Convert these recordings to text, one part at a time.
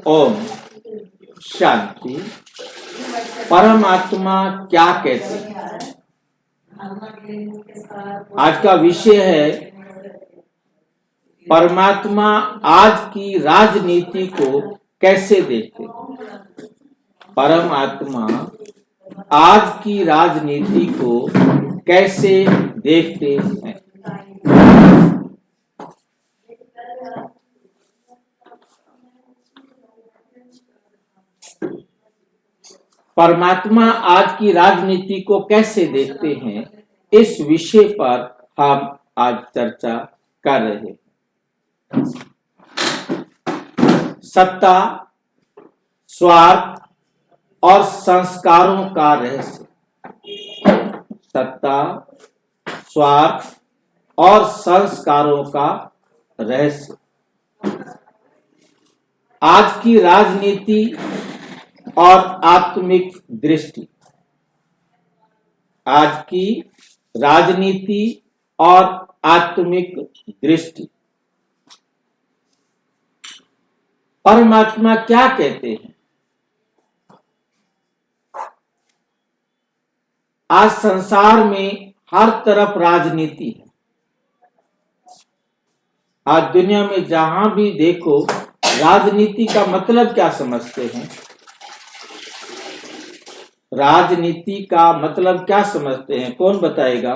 ओम शांति। परमात्मा क्या कहते हैं? आज का विषय है परमात्मा आज की राजनीति को कैसे देखते हैं। परमात्मा आज की राजनीति को कैसे देखते हैं? परमात्मा आज की राजनीति को कैसे देखते हैं, इस विषय पर हम आज चर्चा कर रहे हैं। सत्ता, स्वार्थ और संस्कारों का रहस्य। सत्ता, स्वार्थ और संस्कारों का रहस्य। आज की राजनीति और आत्मिक दृष्टि। आज की राजनीति और आत्मिक दृष्टि। परमात्मा क्या कहते हैं? आज संसार में हर तरफ राजनीति है। आज दुनिया में जहां भी देखो, राजनीति का मतलब क्या समझते हैं? राजनीति का मतलब क्या समझते हैं? कौन बताएगा?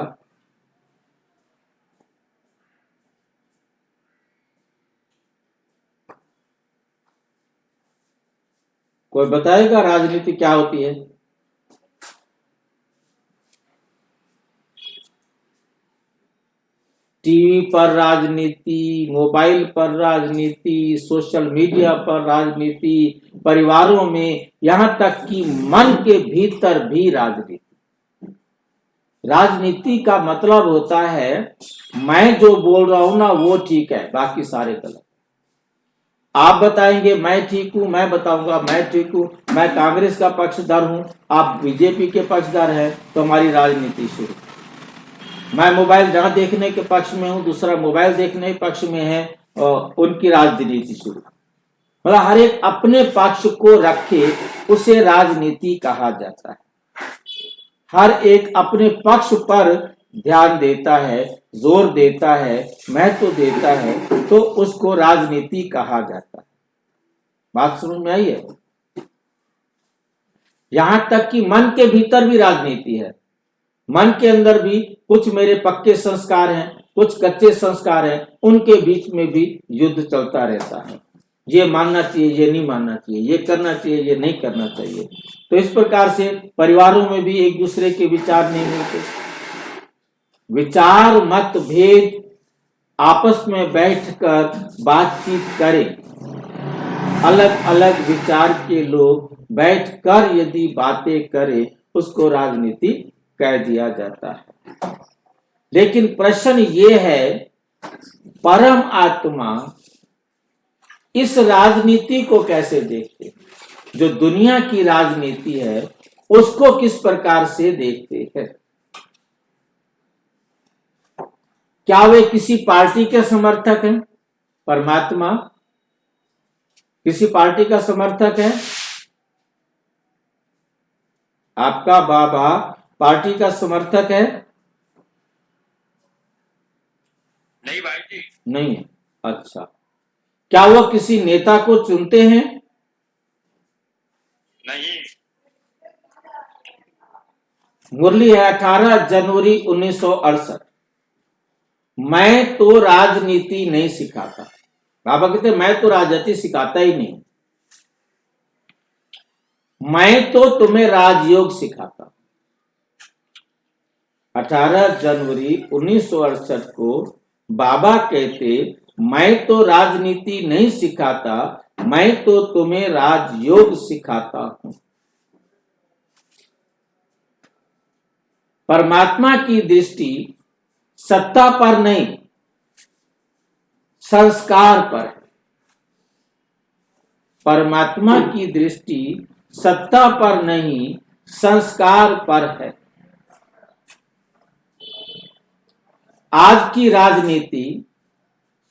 कोई बताएगा राजनीति क्या होती है? टीवी पर राजनीति, मोबाइल पर राजनीति, सोशल मीडिया पर राजनीति, परिवारों में, यहां तक कि मन के भीतर भी राजनीति। राजनीति का मतलब होता है मैं जो बोल रहा हूं ना वो ठीक है, बाकी सारे गलत। आप बताएंगे मैं ठीक हूं, मैं बताऊंगा मैं ठीक हूं, मैं कांग्रेस का पक्षधर हूं, आप बीजेपी के पक्षधर हैं, तो हमारी राजनीति शुरू। मैं मोबाइल न देखने के पक्ष में हूं, दूसरा मोबाइल देखने के पक्ष में है, और उनकी राजनीति शुरू। मतलब हर एक अपने पक्ष को रखे उसे राजनीति कहा जाता है। हर एक अपने पक्ष पर ध्यान देता है, जोर देता है, महत्व देता है, तो उसको राजनीति कहा जाता है। बात समझ में आई है? यहां तक कि मन के भीतर भी राजनीति है। मन के अंदर भी कुछ मेरे पक्के संस्कार हैं, कुछ कच्चे संस्कार हैं, उनके बीच में भी युद्ध चलता रहता है। ये मानना चाहिए, ये नहीं मानना चाहिए, ये करना चाहिए, ये नहीं करना चाहिए। तो इस प्रकार से परिवारों में भी एक दूसरे के विचार नहीं मिलते। विचार मतभेद आपस में बैठकर बातचीत करें। अलग अलग विचार के लोग बैठकर यदि बातें करें, उसको राजनीति कह दिया जाता है। लेकिन प्रश्न ये है, परम आत्मा इस राजनीति को कैसे देखते? जो दुनिया की राजनीति है उसको किस प्रकार से देखते हैं? क्या वे किसी पार्टी के समर्थक हैं? परमात्मा किसी पार्टी का समर्थक है? आपका बाबा पार्टी का समर्थक है? नहीं भाई जी, नहीं है। अच्छा, क्या वो किसी नेता को चुनते हैं? नहीं। मुरली है 18 जनवरी 1968। मैं तो राजनीति नहीं सिखाता। बाबा कहते मैं तो राजनीति सिखाता ही नहीं, मैं तो तुम्हें राजयोग सिखाता। 18 जनवरी 1968 को बाबा कहते मैं तो राजनीति नहीं सिखाता, मैं तो तुम्हें राजयोग सिखाता हूं। परमात्मा की दृष्टि सत्ता पर नहीं, संस्कार पर है। परमात्मा की दृष्टि सत्ता पर नहीं, संस्कार पर है। आज की राजनीति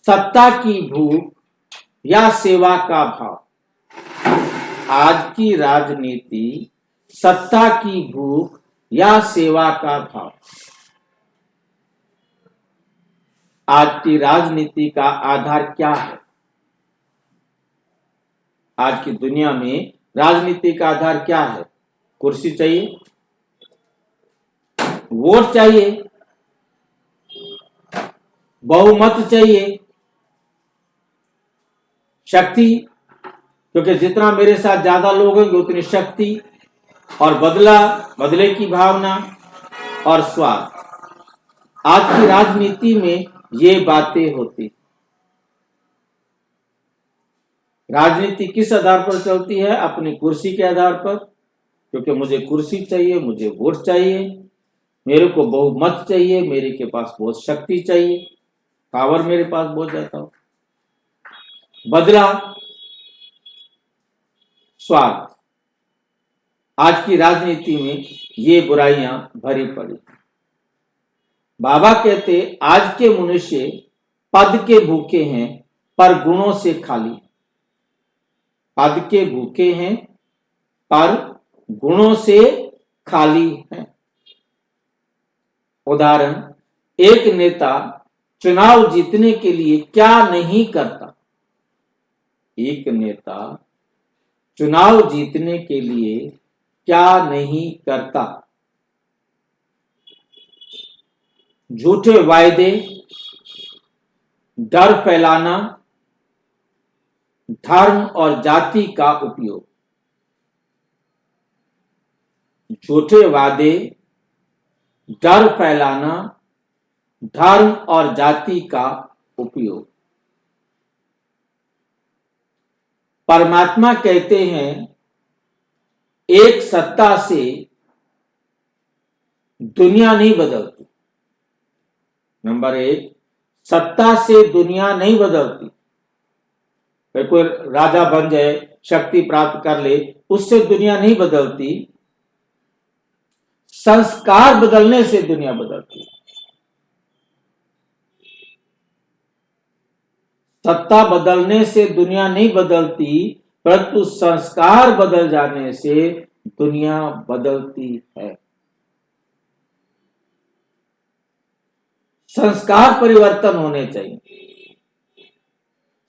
सत्ता की भूख या सेवा का भाव? आज की राजनीति सत्ता की भूख या सेवा का भाव? आज की राजनीति का आधार क्या है? आज की दुनिया में राजनीति का आधार क्या है? कुर्सी चाहिए, वोट चाहिए, बहुमत चाहिए, शक्ति, क्योंकि जितना मेरे साथ ज्यादा लोग होंगे उतनी शक्ति, और बदले की भावना और स्वार्थ। आज की राजनीति में ये बातें होती। राजनीति किस आधार पर चलती है? अपनी कुर्सी के आधार पर, क्योंकि मुझे कुर्सी चाहिए, मुझे वोट चाहिए, मेरे को बहुमत चाहिए, मेरे के पास बहुत शक्ति चाहिए, पावर मेरे पास बहुत ज्यादा हो। बदला, स्वार्थ। आज की राजनीति में ये बुराइयां भरी पड़ी। बाबा कहते आज के मनुष्य पद के भूखे हैं पर गुणों से खाली। पद के भूखे हैं पर गुणों से खाली हैं। उदाहरण, एक नेता चुनाव जीतने के लिए क्या नहीं करता? एक नेता चुनाव जीतने के लिए क्या नहीं करता? झूठे वायदे, डर फैलाना, धर्म और जाति का उपयोग। झूठे वादे, डर फैलाना, धर्म और जाति का उपयोग। परमात्मा कहते हैं एक सत्ता से दुनिया नहीं बदलती। नंबर एक, सत्ता से दुनिया नहीं बदलती। कोई राजा बन जाए, शक्ति प्राप्त कर ले, उससे दुनिया नहीं बदलती। संस्कार बदलने से दुनिया बदलती है। सत्ता बदलने से दुनिया नहीं बदलती, परंतु संस्कार बदल जाने से दुनिया बदलती है। संस्कार परिवर्तन होने चाहिए।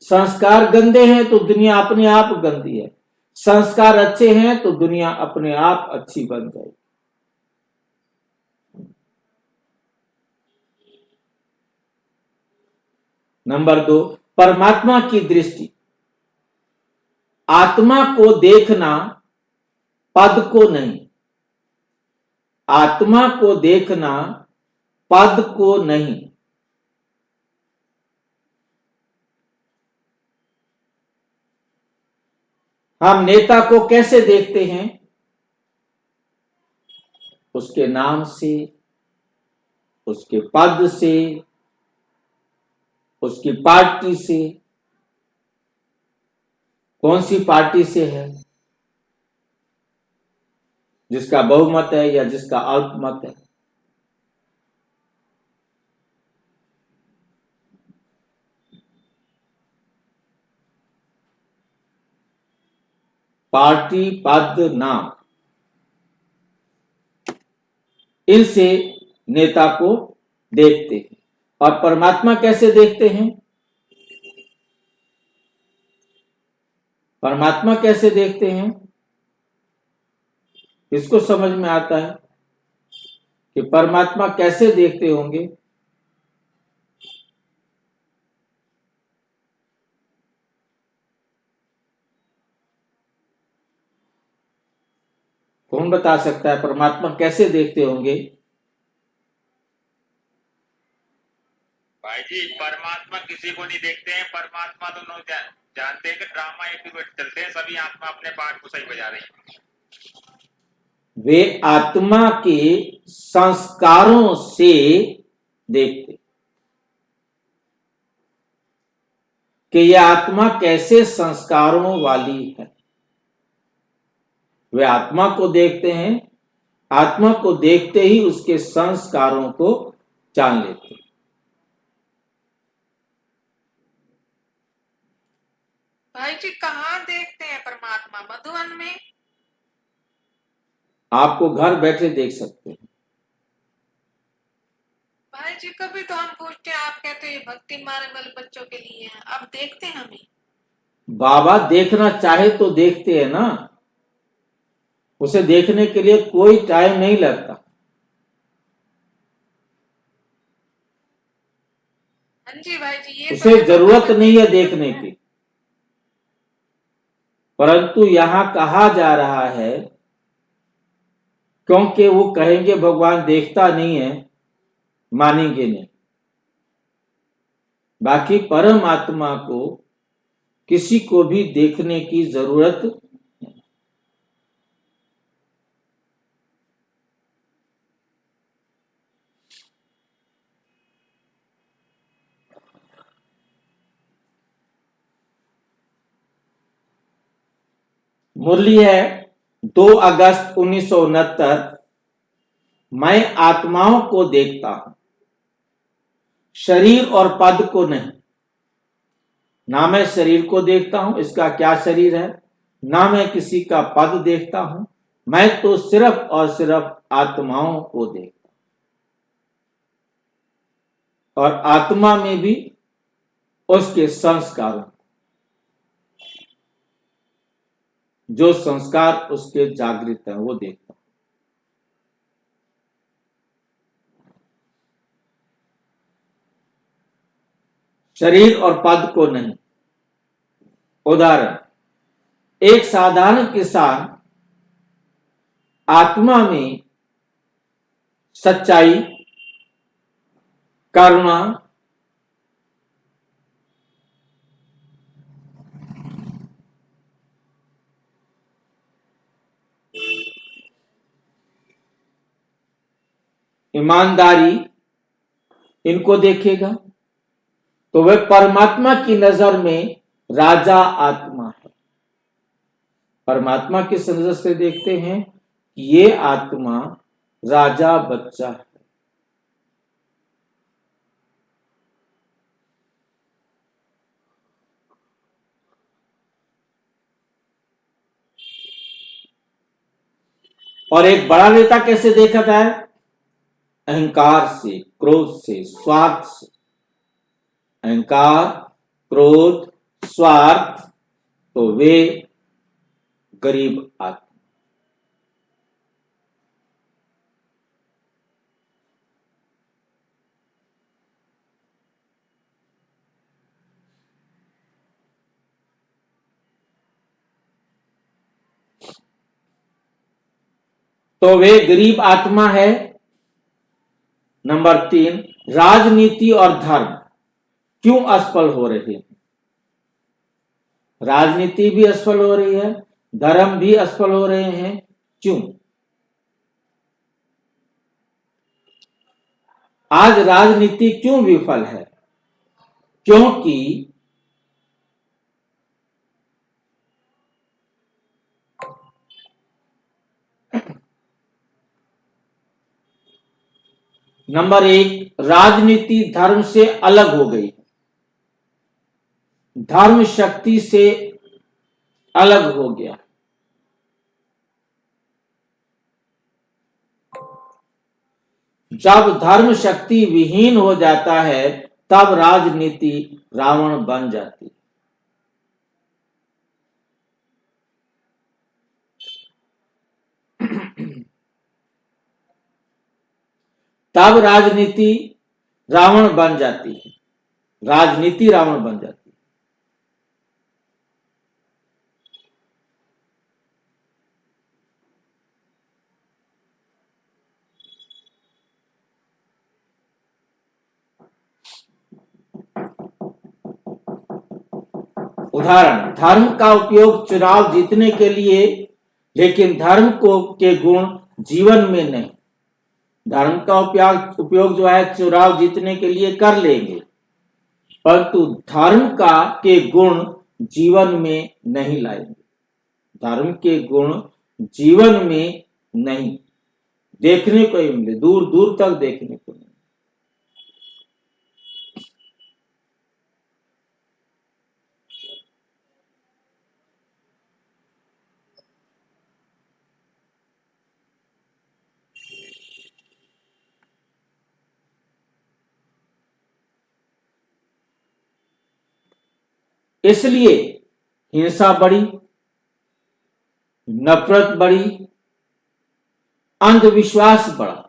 संस्कार गंदे हैं तो दुनिया अपने आप गंदी है, संस्कार अच्छे हैं तो दुनिया अपने आप अच्छी बन जाएगी। नंबर 2, परमात्मा की दृष्टि। आत्मा को देखना, पद को नहीं। आत्मा को देखना, पद को नहीं। हम नेता को कैसे देखते हैं? उसके नाम से, उसके पद से, उसकी पार्टी से। कौन सी पार्टी से है? जिसका बहुमत है या जिसका अल्पमत है। पार्टी, पद, नाम, इनसे नेता को देखते हैं। और परमात्मा कैसे देखते हैं? परमात्मा कैसे देखते हैं? किसको समझ में आता है कि परमात्मा कैसे देखते होंगे? कौन बता सकता है परमात्मा कैसे देखते होंगे? भाई जी, परमात्मा किसी को नहीं देखते हैं। परमात्मा तो लोग जानते हैं कि ड्रामा एपिसोड चलते हैं, सभी आत्मा अपने पार्ट को सही बजा रही है। वे आत्मा के संस्कारों से देखते कि यह आत्मा कैसे संस्कारों वाली है। वे आत्मा को देखते हैं, आत्मा को देखते ही उसके संस्कारों को जान लेते हैं। भाई जी कहाँ देखते हैं परमात्मा? मधुबन में? आपको घर बैठे देख सकते हैं। भाई जी कभी तो हम पूछते हैं, आप कहते हैं भक्ति मार्ग वाले बच्चों के लिए है, अब देखते हैं हमें। बाबा देखना चाहे तो देखते हैं ना, उसे देखने के लिए कोई टाइम नहीं लगता। हाँ जी भाई जी, ये तो उसे है, जरूरत नहीं है देखने की, परंतु यहां कहा जा रहा है क्योंकि वो कहेंगे भगवान देखता नहीं है, मानेंगे नहीं। बाकी परमात्मा को किसी को भी देखने की जरूरत नहीं। मुरली है 2 अगस्त 1969। मैं आत्माओं को देखता हूं, शरीर और पद को नहीं। ना मैं शरीर को देखता हूं, इसका क्या शरीर है, ना मैं किसी का पद देखता हूं, मैं तो सिर्फ और सिर्फ आत्माओं को देखता हूं, और आत्मा में भी उसके संस्कारों, जो संस्कार उसके जागृत है वो देखता हूं। शरीर और पद को नहीं। उदाहरण, एक साधारण किसान आत्मा में सच्चाई, करुणा, ईमानदारी, इनको देखेगा तो वह परमात्मा की नजर में राजा आत्मा है। परमात्मा किस नजर से देखते हैं कि ये आत्मा राजा बच्चा है। और एक बड़ा नेता कैसे देखा जाए? अहंकार से, क्रोध से, स्वार्थ से। अहंकार, क्रोध, स्वार्थ, तो वे गरीब आत्मा। तो वे गरीब आत्मा है। नंबर 3, राजनीति और धर्म क्यों असफल हो रहे हैं? राजनीति भी असफल हो रही है, धर्म भी असफल हो रहे हैं। क्यों? आज राजनीति क्यों विफल है? क्योंकि नंबर 1, राजनीति धर्म से अलग हो गई, धर्म शक्ति से अलग हो गया। जब धर्म शक्ति विहीन हो जाता है तब राजनीति रावण बन जाती है। तब राजनीति रावण बन जाती है, राजनीति रावण बन जाती है। उदाहरण, धर्म का उपयोग चुनाव जीतने के लिए, लेकिन धर्म को के गुण जीवन में नहीं। धर्म का उपयोग जो है चुनाव जीतने के लिए कर लेंगे, परंतु धर्म का के गुण जीवन में नहीं लाएंगे। धर्म के गुण जीवन में नहीं देखने को ही मिले, दूर दूर तक देखने को नहीं। इसलिए हिंसा बढ़ी, नफरत बढ़ी, अंधविश्वास बढ़ा।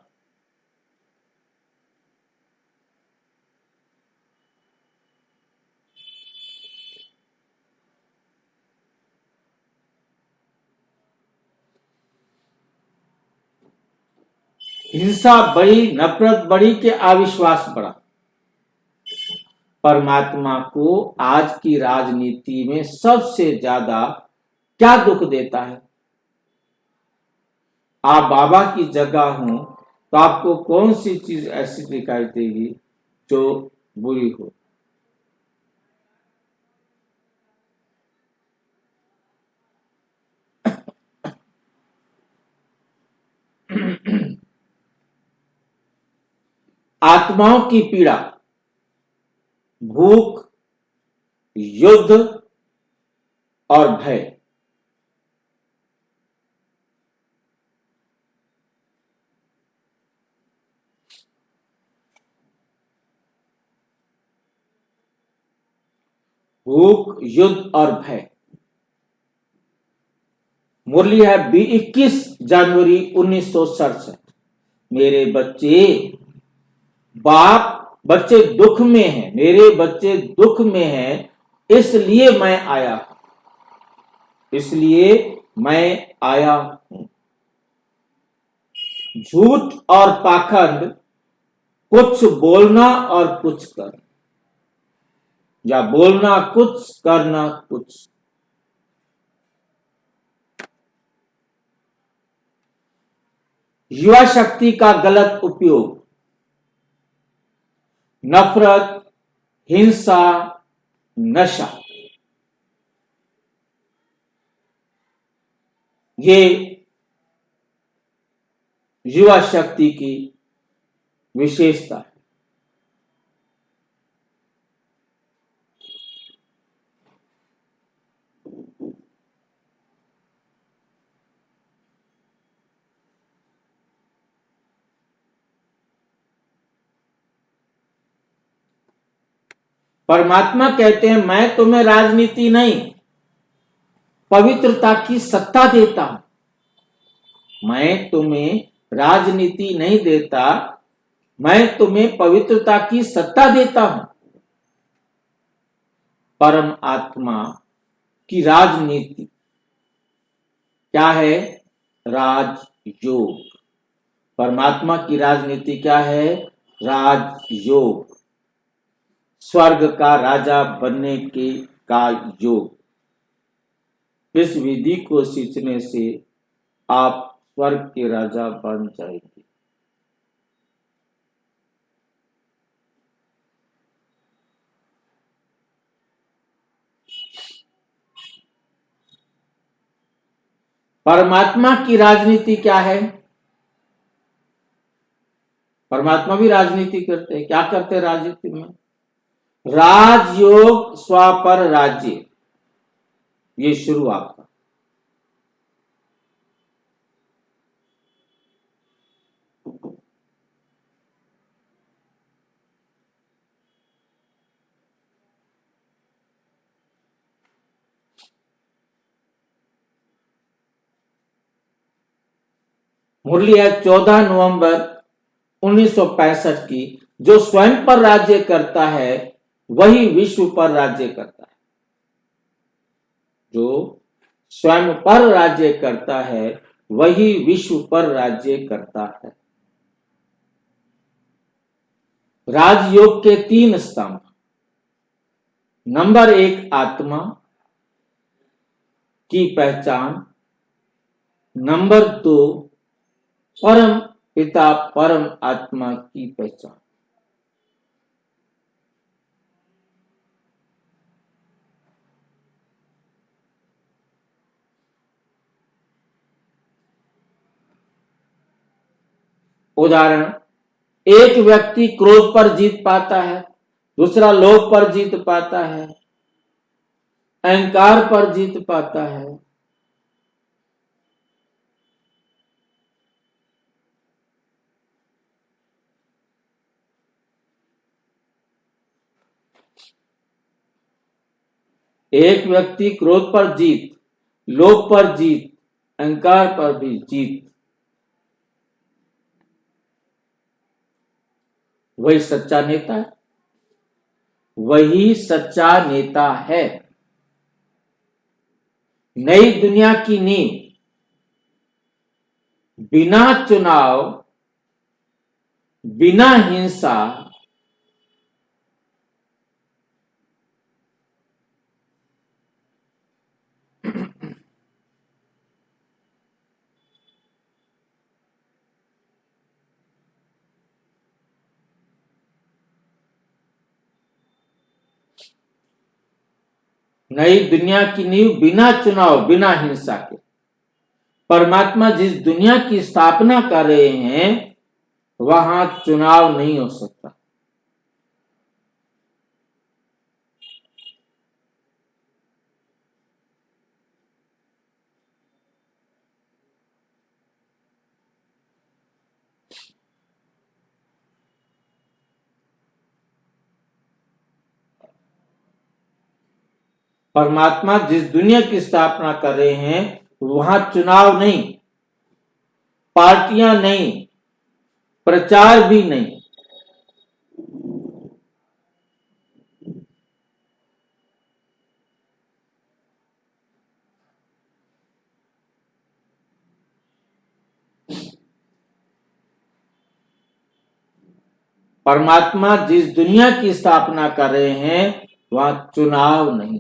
हिंसा बढ़ी, नफरत बढ़ी कि अविश्वास बढ़ा। परमात्मा को आज की राजनीति में सबसे ज्यादा क्या दुख देता है? आप बाबा की जगह हो तो आपको कौन सी चीज ऐसी दिखाई देगी जो बुरी हो? आत्माओं की पीड़ा, भूख, युद्ध और भय। भूख, युद्ध और भय। मुरली है 21 जनवरी 1967। मेरे बच्चे, बाप बच्चे दुख में हैं, मेरे बच्चे दुख में हैं, इसलिए मैं आया, इसलिए मैं आया हूं। झूठ और पाखंड, कुछ बोलना और कुछ करना, या बोलना कुछ करना कुछ। युवा शक्ति का गलत उपयोग, नफरत, हिंसा, नशा, ये युवा शक्ति की विशेषता है। परमात्मा कहते हैं मैं तुम्हें राजनीति नहीं, पवित्रता की सत्ता देता हूं। मैं तुम्हें राजनीति नहीं देता, मैं तुम्हें पवित्रता की सत्ता देता हूं। परम आत्मा की राजनीति क्या है? राजयोग। परमात्मा की राजनीति क्या है? राजयोग। स्वर्ग का राजा बनने के का योग। इस विधि को सीखने से आप स्वर्ग के राजा बन जाएंगे। परमात्मा की राजनीति क्या है? परमात्मा भी राजनीति करते हैं। क्या करते हैं राजनीति में? राजयोग स्वापर राज्य, ये शुरू आपका। मुरली है 14 नवंबर 1965 की। जो स्वयं पर राज्य करता है वही विश्व पर राज्य करता है। जो स्वयं पर राज्य करता है वही विश्व पर राज्य करता है। राजयोग के 3 स्तंभ। नंबर 1 आत्मा की पहचान, नंबर 2 परम पिता परम आत्मा की पहचान। उदाहरण, एक व्यक्ति क्रोध पर जीत पाता है, दूसरा लोभ पर जीत पाता है, अहंकार पर जीत पाता है। एक व्यक्ति क्रोध पर जीत, लोभ पर जीत, अहंकार पर भी जीत, वही सच्चा नेता है, वही सच्चा नेता है। नई दुनिया की नींव बिना चुनाव, बिना हिंसा, नई दुनिया की नींव बिना चुनाव, बिना हिंसा के। परमात्मा जिस दुनिया की स्थापना कर रहे हैं वहां चुनाव नहीं हो सकता। परमात्मा जिस दुनिया की स्थापना कर रहे हैं वहां चुनाव नहीं, पार्टियां नहीं, प्रचार भी नहीं। परमात्मा जिस दुनिया की स्थापना कर रहे हैं वहां चुनाव नहीं।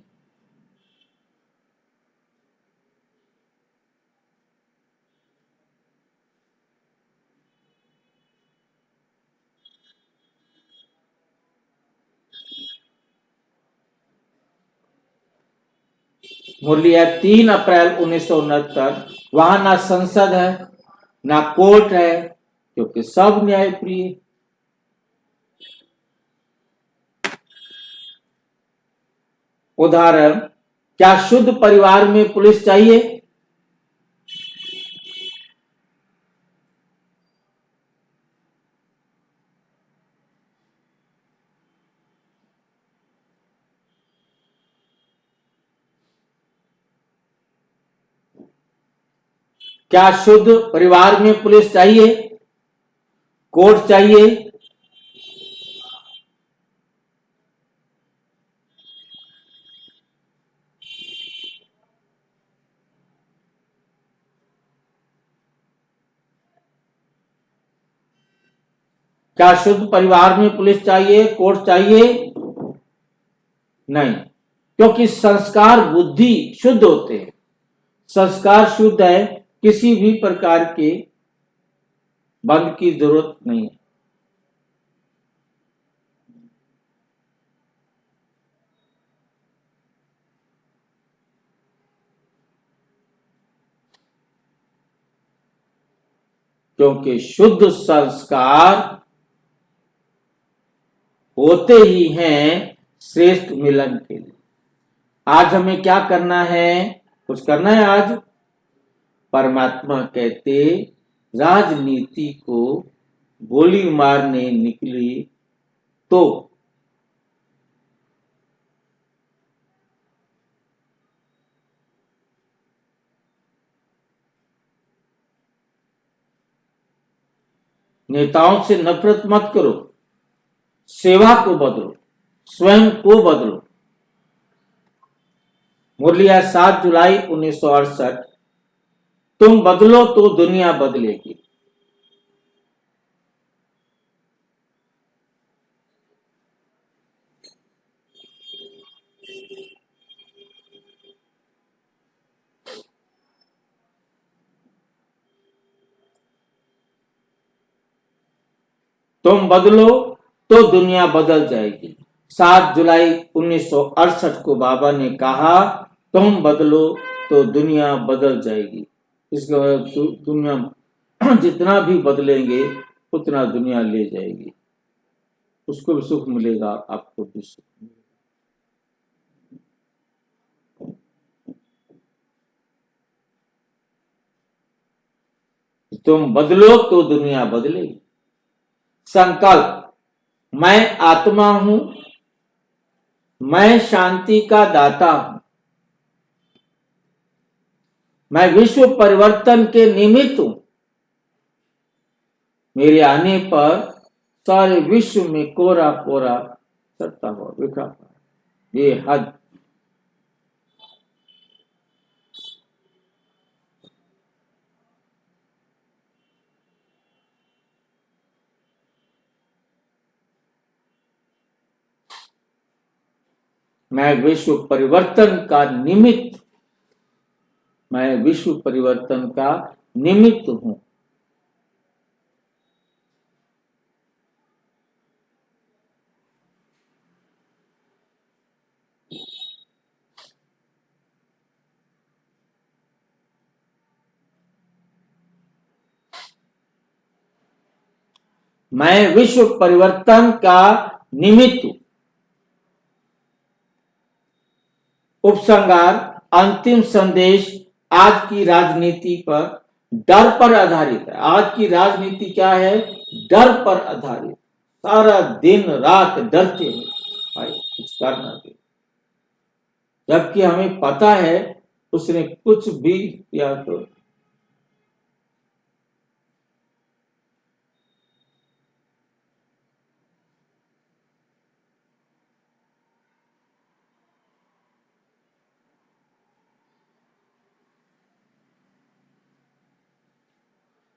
मुरली है 3 अप्रैल 1969। वहां ना संसद है, ना कोर्ट है, क्योंकि सब न्यायप्रिय। उदाहरण, क्या शुद्ध परिवार में पुलिस चाहिए? क्या शुद्ध परिवार में पुलिस चाहिए? कोर्ट चाहिए? क्या शुद्ध परिवार में पुलिस चाहिए, कोर्ट चाहिए? नहीं, क्योंकि संस्कार बुद्धि शुद्ध होते हैं। संस्कार शुद्ध है, किसी भी प्रकार के बंद की जरूरत नहीं है। क्योंकि शुद्ध संस्कार होते ही हैं श्रेष्ठ मिलन के लिए। आज हमें क्या करना है? कुछ करना है आज? परमात्मा कहते राजनीति को गोली मारने निकली तो नेताओं से नफरत मत करो, सेवा को बदलो, स्वयं को बदलो। मुरलिया 7 जुलाई 1968। तुम बदलो तो दुनिया बदलेगी। तुम बदलो तो दुनिया बदल जाएगी। 7 जुलाई 1968 को बाबा ने कहा, तुम बदलो तो दुनिया बदल जाएगी। इसके बाद दुनिया जितना भी बदलेंगे उतना दुनिया ले जाएगी। उसको भी सुख मिलेगा, आपको भी सुख मिलेगा। तुम बदलो तो दुनिया बदलेगी। संकल्प, मैं आत्मा हूं, मैं शांति का दाता हूं, मैं विश्व परिवर्तन के निमित्त हूं। मेरे आने पर सारे विश्व में कोरा कोरा सत्ता हुआ बिखरा पड़ा। ये हद मैं विश्व परिवर्तन का निमित्त, मैं विश्व परिवर्तन का निमित्त हूं। मैं विश्व परिवर्तन का निमित्त हूं। उपसंहार अंतिम संदेश आज की राजनीति पर डर पर आधारित है। आज की राजनीति क्या है? डर पर आधारित। सारा दिन रात डरते हैं भाई कुछ करना दे, जबकि हमें पता है उसने कुछ भी किया तो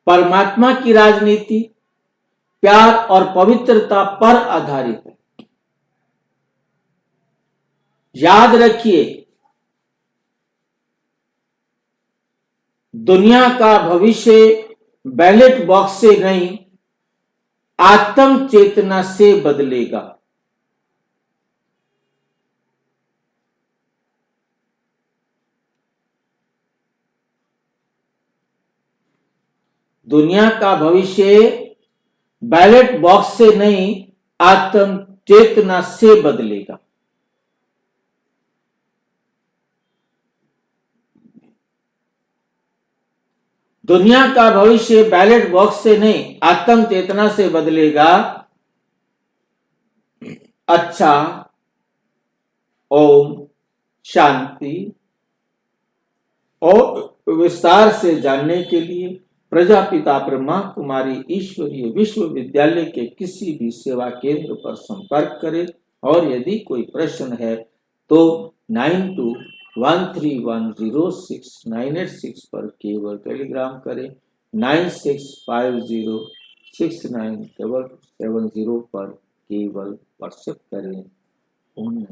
परमात्मा की राजनीति प्यार और पवित्रता पर आधारित है। याद रखिए, दुनिया का भविष्य बैलेट बॉक्स से नहीं, आत्म चेतना से बदलेगा। दुनिया का भविष्य बैलेट बॉक्स से नहीं, आत्म चेतना से बदलेगा। दुनिया का भविष्य बैलेट बॉक्स से नहीं, आत्म चेतना से बदलेगा। अच्छा, ओम शांति। और विस्तार से जानने के लिए प्रजापिता ब्रह्मा कुमारी ईश्वरीय विश्वविद्यालय के किसी भी सेवा केंद्र पर संपर्क करें। और यदि कोई प्रश्न है तो 9213106986 पर केवल टेलीग्राम करें। 9650697770 पर केवल व्हाट्सएप करें। ओम